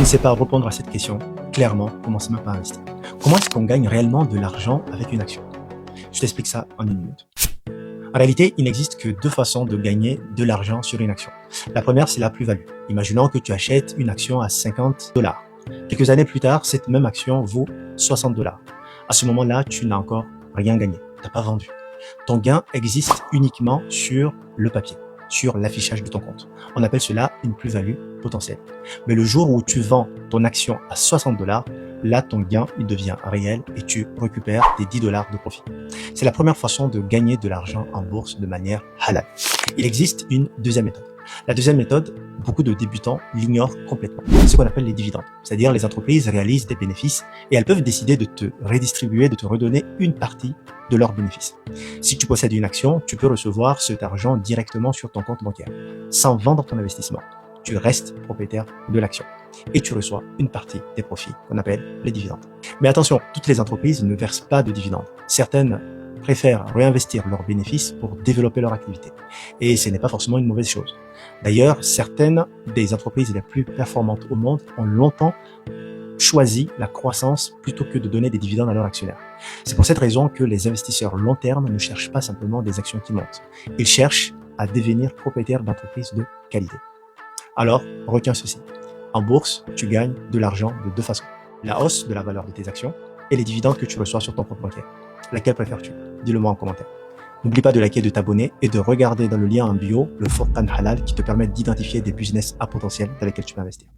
ne sais pas répondre à cette question, clairement, commence même par investir. Comment est-ce qu'on gagne réellement de l'argent avec une action? Je t'explique ça en une minute. En réalité, il n'existe que deux façons de gagner de l'argent sur une action. La première, c'est la plus-value. Imaginons que tu achètes une action à 50 dollars. Quelques années plus tard, cette même action vaut 60 dollars. À ce moment-là, tu n'as encore rien gagné. Tu n'as pas vendu. Ton gain existe uniquement sur le papier, sur l'affichage de ton compte. On appelle cela une plus-value potentielle. Mais le jour où tu vends ton action à 60 dollars, là, ton gain, il devient réel et tu récupères tes 10 dollars de profit. C'est la première façon de gagner de l'argent en bourse de manière halal. Il existe une deuxième méthode. La deuxième méthode, beaucoup de débutants l'ignorent complètement. C'est ce qu'on appelle les dividendes. C'est-à-dire les entreprises réalisent des bénéfices et elles peuvent décider de te redistribuer, de te redonner une partie de leurs bénéfices. Si tu possèdes une action, tu peux recevoir cet argent directement sur ton compte bancaire, sans vendre ton investissement. Tu restes propriétaire de l'action et tu reçois une partie des profits qu'on appelle les dividendes. Mais attention, toutes les entreprises ne versent pas de dividendes. Certaines préfèrent réinvestir leurs bénéfices pour développer leur activité. Et ce n'est pas forcément une mauvaise chose. D'ailleurs, certaines des entreprises les plus performantes au monde ont longtemps choisi la croissance plutôt que de donner des dividendes à leurs actionnaires. C'est pour cette raison que les investisseurs long terme ne cherchent pas simplement des actions qui montent. Ils cherchent à devenir propriétaires d'entreprises de qualité. Alors, retiens ceci. En bourse, tu gagnes de l'argent de deux façons. La hausse de la valeur de tes actions et les dividendes que tu reçois sur ton compte bancaire. Laquelle préfères-tu? Dis-le-moi en commentaire. N'oublie pas de liker, de t'abonner et de regarder dans le lien en bio le Furqan Halal qui te permet d'identifier des business à potentiel dans lesquels tu peux investir.